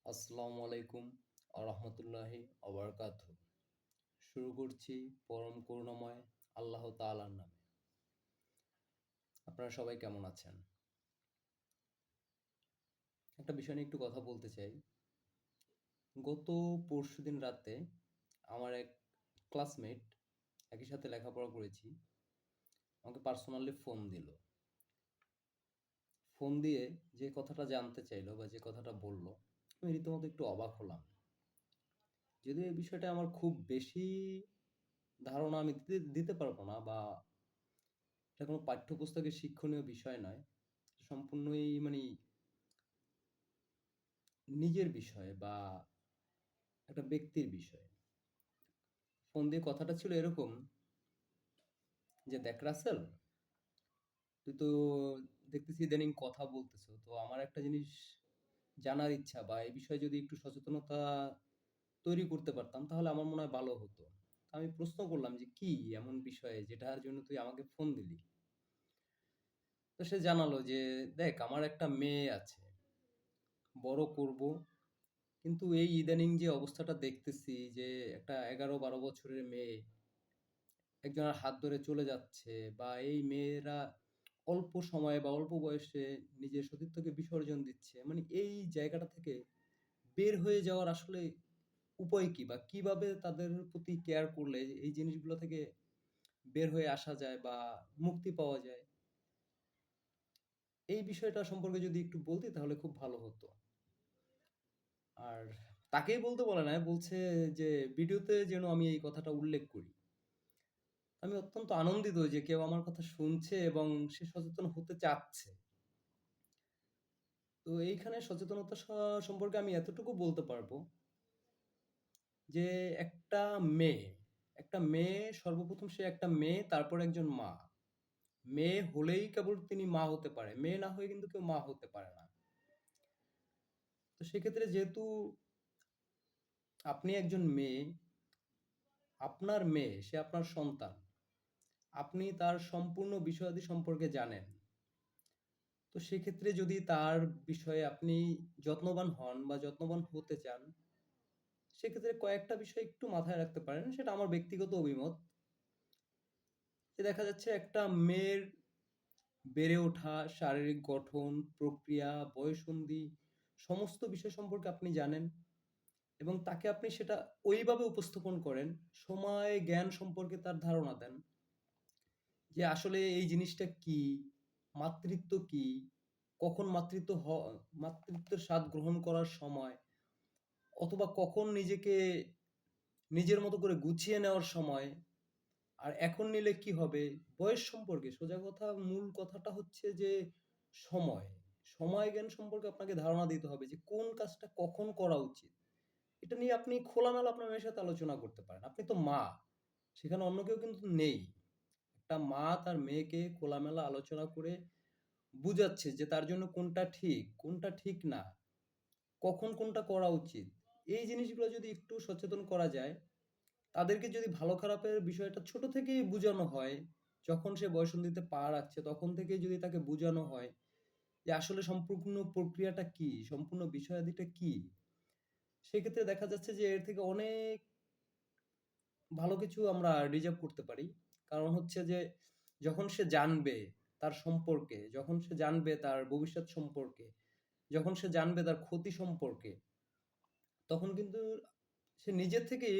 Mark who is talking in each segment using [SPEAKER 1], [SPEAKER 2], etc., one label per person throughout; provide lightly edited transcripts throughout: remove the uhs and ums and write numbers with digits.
[SPEAKER 1] আসসালামু আলাইকুম আরহামতুল্লাহি অবরকাতুহ। শুরু করছি পরম করুণাময় আল্লাহ তাআলার নামে। আপনারা সবাই কেমন আছেন? একটা বিষয় নিয়ে একটু কথা বলতে চাই। গত পরশুদিন রাতে আমার এক ক্লাসমেট, একই সাথে লেখাপড়া করেছি, আমাকে পার্সোনালি ফোন দিল। ফোন দিয়ে যে কথাটা জানতে চাইলো বা যে কথাটা বলল, আমি রীতিমতো একটু অবাক হলাম। যদিও এই বিষয়টা আমার খুব বেশি ধারণা আমি দিতে পারবো না, বা এটা কোনো পাঠ্যপুস্তকের শিক্ষণীয় বিষয় নয়। সম্পূর্ণই নিজের বিষয় বা একটা ব্যক্তির বিষয়। ফোন দিয়ে কথাটা ছিল এরকম যে, "দেখ রাসেল, তুই তো দেখতেছি ইদানিং কথা বলতেছো। তো আমার একটা জিনিস জানার ইচ্ছা, বা এই বিষয়ে যদি একটু সচেতনতা তৈরি করতে পারতাম তাহলে আমার মনে হয় ভালো হতো।" আমি প্রশ্ন করলাম যে, "কি এমন বিষয় যেটার জন্য তুই আমাকে ফোন দিলি?" তো সে জানালো যে, "দেখ, আমার একটা মেয়ে আছে, বড় করব। কিন্তু এই ইদানিং যে অবস্থাটা দেখতেছি, যে একটা 11-12 বছরের মেয়ে একজনের হাত ধরে চলে যাচ্ছে, বা এই মেয়েরা অল্প সময়ে বা অল্প বয়সে নিজের সতীত্বকে বিসর্জন দিচ্ছে। এই জায়গাটা থেকে বের হয়ে যাওয়ার আসলে উপায় কি? বা কিভাবে তাদের প্রতি কেয়ার করলে এই জিনিসগুলো থেকে বের হয়ে আসা যায় বা মুক্তি পাওয়া যায়? এই বিষয়টা সম্পর্কে যদি একটু বলতি তাহলে খুব ভালো হতো।" আর তাকেই বলতে বলে নাই, বলছে যে ভিডিওতে যেন আমি এই কথাটা উল্লেখ করি। আমি অত্যন্ত আনন্দিত যে কেউ আমার কথা শুনছে এবং সে সচেতন হতে চাচ্ছে। তো এইখানে সচেতনতা সম্পর্কে আমি এতটুকু বলতে পারবো যে, একটা মেয়ে, একটা মেয়ে সর্বপ্রথম সে একটা মেয়ে, তারপর একজন মা। মেয়ে হলেই কেবল তিনি মা হতে পারে। মেয়ে না হয়ে কিন্তু কেউ মা হতে পারে না। তো সেক্ষেত্রে যেহেতু আপনি একজন মেয়ে, আপনার মেয়ে, সে আপনার সন্তান। আপনি তার সম্পূর্ণ বিষয়াদি সম্পর্কে জানেন। তো সেক্ষেত্রে যদি তার বিষয়ে আপনি যত্নবান হন বা যত্নবান হতে চান, সেক্ষেত্রে কয়েকটা বিষয় একটু মাথায় রাখতে পারেন। সেটা আমার ব্যক্তিগত অভিমত। যে দেখা যাচ্ছে একটা মেয়ের বেড়ে ওঠা, শারীরিক গঠন, প্রক্রিয়া, বয়ঃসন্ধি সমস্ত বিষয় সম্পর্কে আপনি জানেন, এবং তাকে আপনি সেটা ওইভাবে উপস্থাপন করেন, সময় জ্ঞান সম্পর্কে তার ধারণা দেন যে আসলে এই জিনিসটা কি, মাতৃত্ব কি, কখন মাতৃত্বের স্বাদ গ্রহণ করার সময়, অথবা কখন নিজেকে নিজের মতো করে গুছিয়ে নেওয়ার সময়, আর এখন নিলে কি হবে, বয়স সম্পর্কে সোজা কথা, মূল কথাটা হচ্ছে যে সময়, সময় জ্ঞান সম্পর্কে আপনাকে ধারণা দিতে হবে যে কোন কাজটা কখন করা উচিত। এটা নিয়ে আপনি খোলামেলা আপনার মেয়ের সাথে আলোচনা করতে পারেন। আপনি তো মা, সেখানে অন্য কেউ কিন্তু নেই। একটা মা তার মেয়েকে খোলামেলা আলোচনা করে বুঝাচ্ছে যে তার জন্য কোনটা ঠিক, কোনটা ঠিক না, কখন কোনটা করা উচিত। এই জিনিসগুলো যদি একটু সচেতন করা যায়, তাদেরকে যদি ভালো খারাপের বিষয়টা ছোট থেকেই বুঝানো হয়, যখন সে বয়ঃসন্ধিতে পা রাখছে তখন থেকেই যদি তাকে বুঝানো হয় যে আসলে সম্পূর্ণ প্রক্রিয়াটা কি, সম্পূর্ণ বিষয়াদিটা কি, সেক্ষেত্রে দেখা যাচ্ছে যে এর থেকে অনেক ভালো কিছু আমরা রিজার্ভ করতে পারি। কারণ হচ্ছে যে যখন সে জানবে তার সম্পর্কে, যখন সে জানবে তার ভবিষ্যৎ সম্পর্কে, যখন সে জানবে তার ক্ষতি সম্পর্কে, তখন কিন্তু সে নিজের থেকেই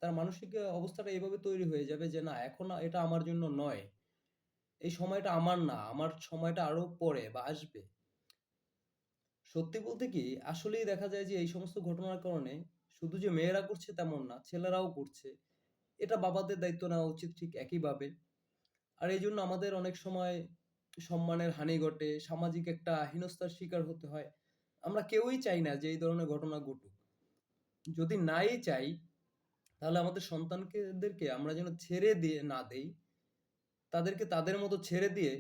[SPEAKER 1] তার মানসিক অবস্থাটা এভাবে তৈরি হয়ে যাবে যে, না, এখন এটা আমার জন্য নয়। এই সময়টা আমার না, আমার সময়টা আরো পরে বা আসবে। সত্যি বলতে কি, আসলেই দেখা যায় যে এই সমস্ত ঘটনার কারণে শুধু যে মেয়েরা করছে তেমন না, ছেলেরাও করছে। এটা বাবাদের দায়িত্ব নেওয়া উচিত ঠিক একইভাবে। আর এইজন্য আমাদের অনেক সময় সম্মানের হানি ঘটে, সামাজিক একটা হেনস্থার শিকার হতে হয়। আমরা কেউই চাই না যে এই ধরনের ঘটনা ঘটুক। যদি নাই চাই, তাহলে আমাদের সন্তানদেরকে আমরা যেন ছেড়ে দিয়ে না দেই। তাদেরকে তাদের মতো ছেড়ে দিয়ে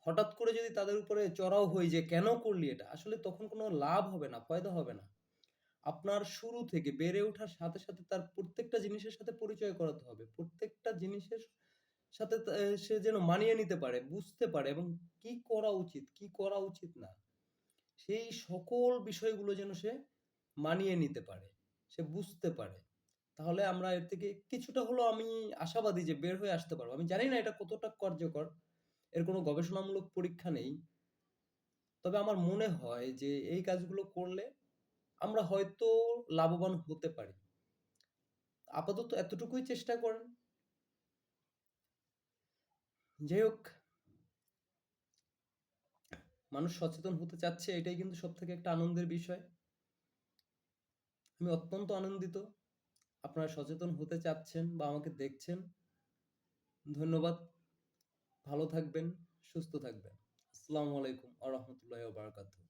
[SPEAKER 1] হঠাৎ করে যদি তাদের উপরে চড়াও হই যে কেন করলি এটা? আসলে তখন কোনো লাভ হবে না, ফায়দা হবে না। আপনার শুরু থেকে বেড়ে ওঠার সাথে, সাথে তার প্রত্যেকটা জিনিসের সাথে পরিচয় করাতে হবে। প্রত্যেকটা জিনিসের সাথে সে যেন মানিয়ে নিতে পারে, বুঝতে পারে, এবং কি করা উচিত, কি করা উচিত না, সেই সকল বিষয়গুলো যেন সে মানিয়ে নিতে পারে, সে বুঝতে পারে, তাহলে আমরা এর থেকে কিছুটা হলেও আমি আশাবাদী যে বের হয়ে আসতে পারবো। আমি জানি না এটা কতটা কার্যকর, এর কোনো গবেষণামূলক পরীক্ষা নেই। তবে আমার মনে হয় যে এই কাজগুলো করলে আমরা হয়তো লাভবান হতে পারি। আপাতত এতটুকুই চেষ্টা করেন। যাই হোক, মানুষ সচেতন হতে চাচ্ছে, এটাই কিন্তু সবথেকে একটা আনন্দের বিষয়। আমি অত্যন্ত আনন্দিত আপনারা সচেতন হতে চাচ্ছেন বা আমাকে দেখছেন। ধন্যবাদ। ভালো থাকবেন, সুস্থ থাকবেন। আসসালামু আলাইকুম ওয়া রাহমাতুল্লাহি ওয়া বারাকাতুহু।